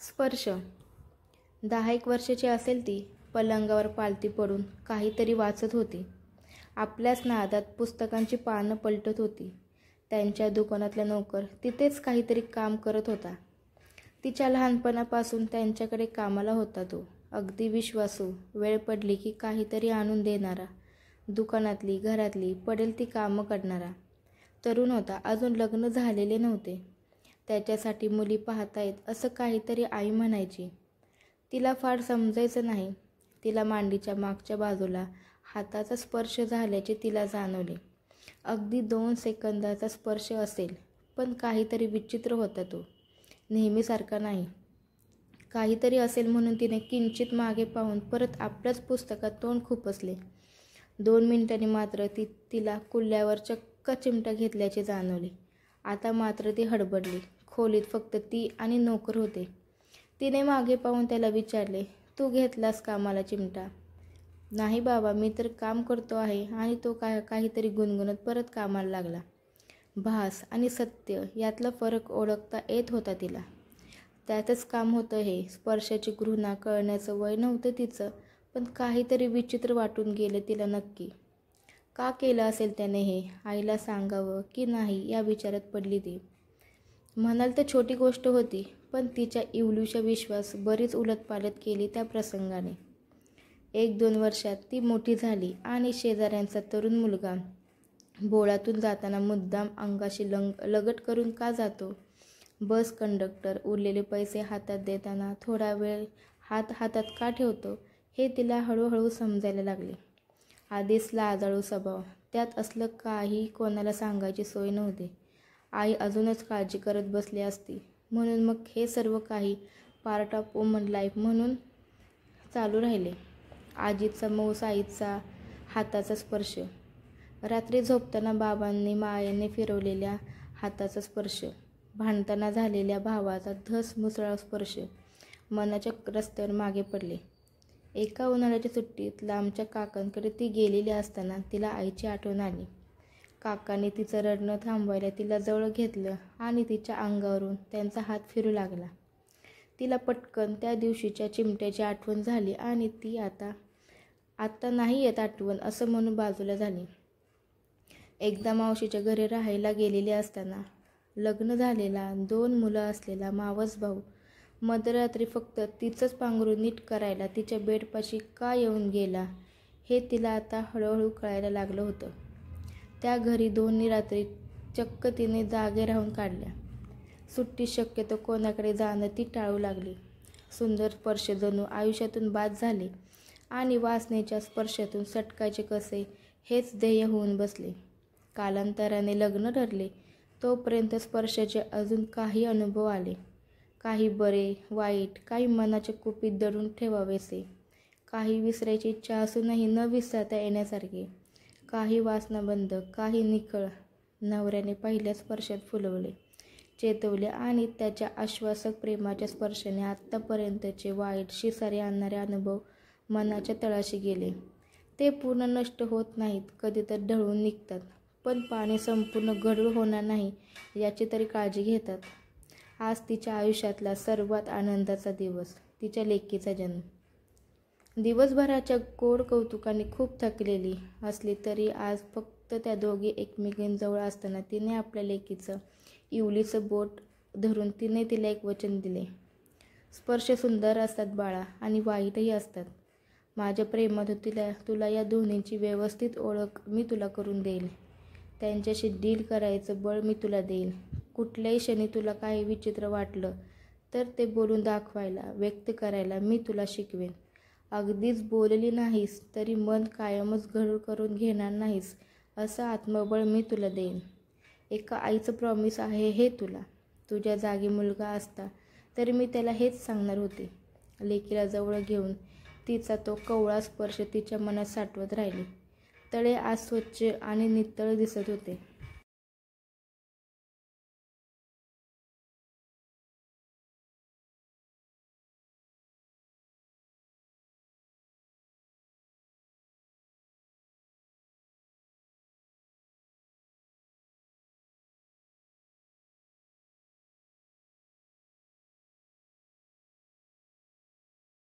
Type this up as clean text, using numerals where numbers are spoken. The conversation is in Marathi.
स्पर्श. 10-1 वर्षाची असेल ती. पलंगावर पालथी पडून काहीतरी वाचत होती. आपल्याच नादात पुस्तकांची पानं पलटत होती. त्यांच्या दुकानातला नोकर तिथेच काहीतरी काम करत होता. तिच्या लहानपणापासून त्यांच्याकडे कामाला होता तो. अगदी विश्वासू, वेळ पडली की काहीतरी आणून देणारा, दुकानातली घरातली पडेल ती कामं करणारा. तरुण होता, अजून लग्न झालेले नव्हते. त्याच्यासाठी मुली पाहतायत असं काहीतरी आई म्हणायची. तिला फार समजायचं नाही. तिला मांडीच्या मागच्या बाजूला हाताचा स्पर्श झाल्याचे तिला जाणवले. अगदी 2 सेकंदाचा स्पर्श असेल, पण काहीतरी विचित्र होता तो. नेहमीसारखा नाही. काहीतरी असेल म्हणून तिने किंचित मागे पाहून परत आपल्याच पुस्तकात तोंड खुपसले. 2 मिनिटांनी मात्र तिला कुल्ल्यावर चक्क चिमटा घेतल्याचे जाणवले. आता मात्र ती हडबडली. खोलीत फक्त ती आणि नोकर होते. तिने मागे पाहून त्याला विचारले, तू घेतलास का मला चिमटा? नाही बाबा, मी तर काम करतो आहे. आणि तो काहीतरी गुणगुणत परत कामाला लागला. भास आणि सत्य यातला फरक ओळखता येत होता तिला. त्यातच काम होतं हे. स्पर्शाची घृणा कळण्याचं वय नव्हतं तिचं, पण काहीतरी विचित्र वाटून गेलं तिला नक्की. का केलं असेल त्याने हे? आईला सांगावं की नाही या विचारात पडली ती. म्हणाल तर छोटी गोष्ट होती, पण तिच्या इवलूचा विश्वास बरीच उलटपालट केली त्या प्रसंगाने. 1-2 वर्षात ती मोठी झाली आणि शेजाऱ्यांचा तरुण मुलगा बोळातून जाताना मुद्दाम अंगाशी लगट करून का जातो? बस कंडक्टर उरलेले पैसे हातात देताना थोडा वेळ हात हातात का ठेवतो? हे तिला हळूहळू समजायला लागले. आधीच लाजाळू स्वभाव, त्यात असलं काही कोणाला सांगायची सोय नव्हती. आई अजूनच काळजी करत बसली असती, म्हणून मग हे सर्व काही पार्ट ऑफ वुमन लाईफ म्हणून चालू राहिले. आजीचा मौस, आईचा हाताचा स्पर्श, रात्री झोपताना बाबांनी मायेने फिरवलेल्या हाताचा स्पर्श, भांडताना झालेल्या भावाचा धस मुसळा स्पर्श. मनाच्या रस्त्यावर मागे पडले. एका उन्हाळ्याच्या सुट्टीत लांबच्या काकांकडे ती गेलेली असताना तिला आईची आठवण आली. काकांनी तिचं रडणं थांबवायला तिला जवळ घेतलं आणि तिच्या अंगावरून त्यांचा हात फिरू लागला. तिला पटकन त्या दिवशीच्या चिमट्याची आठवण झाली आणि ती आता नाही येत आठवण असं म्हणून बाजूला झाली. एकदा मावशीच्या घरी राहायला गेलेली असताना लग्न झालेला, 2 मुलं असलेला मावस भाऊ मध्यरात्री फक्त तिचंच पांघरूण नीट करायला तिच्या बेडपाशी का येऊन गेला हे तिला आता हळूहळू कळायला लागलं होतं. त्या घरी 2 रात्री चक्क तिने जागे राहून काढल्या. सुट्टीत शक्यतो कोणाकडे जाणं ती टाळू लागली. सुंदर स्पर्श जणू आयुष्यातून बाद झाले आणि वासनेच्या स्पर्शातून सटकायचे कसे हेच ध्येय होऊन बसले. कालांतराने लग्न ठरले. तोपर्यंत स्पर्शाचे अजून काही अनुभव आले. काही बरे, वाईट, काही मनाच्या कुपीत दडून ठेवावेसे, काही विसरायची इच्छा असूनही न विसरता येण्यासारखे, काही वासनाबंद, काही निखळ. नवऱ्याने पहिल्या स्पर्शात फुलवले, चेतवले आणि त्याच्या आश्वासक प्रेमाच्या स्पर्शाने आत्तापर्यंतचे वाईट शिसारे आणणारे अनुभव मनाच्या तळाशी गेले. ते पूर्ण नष्ट होत नाहीत, कधी तर ढळून निघतात, पण पाणी संपूर्ण गढूळ होणार नाही याची तरी काळजी घेतात. आज तिच्या आयुष्यातला सर्वात आनंदाचा दिवस, तिच्या लेकीचा जन्म. दिवसभराच्या गोड कौतुकाने खूप थकलेली असली तरी आज फक्त त्या दोघी एकमेकींजवळ असताना तिने आपल्या लेकीचं इवलीचं बोट धरून तिने तिला एक वचन दिले. स्पर्श सुंदर असतात बाळा आणि वाईटही असतात. माझ्या प्रेमात तुला या दोन्हींची व्यवस्थित ओळख मी तुला करून देईल. त्यांच्याशी डील करायचं बळ मी तुला देईल. कुठल्याही क्षणी तुला काही विचित्र वाटलं तर ते बोलून दाखवायला, व्यक्त करायला मी तुला शिकवेन. अगदीच बोलली नाहीस तरी मन कायमच गढूळ करून घेणार नाहीस असं आत्मबळ मी तुला देईन. एका आईचं प्रॉमिस आहे हे तुला. तुझ्या जागी मुलगा असता तरी मी त्याला हेच सांगणार होते. लेकीला जवळ घेऊन तिचा तो कवळा स्पर्श तिच्या मनात साठवत राहिली. तळे आज स्वच्छ आणि नितळ दिसत होते.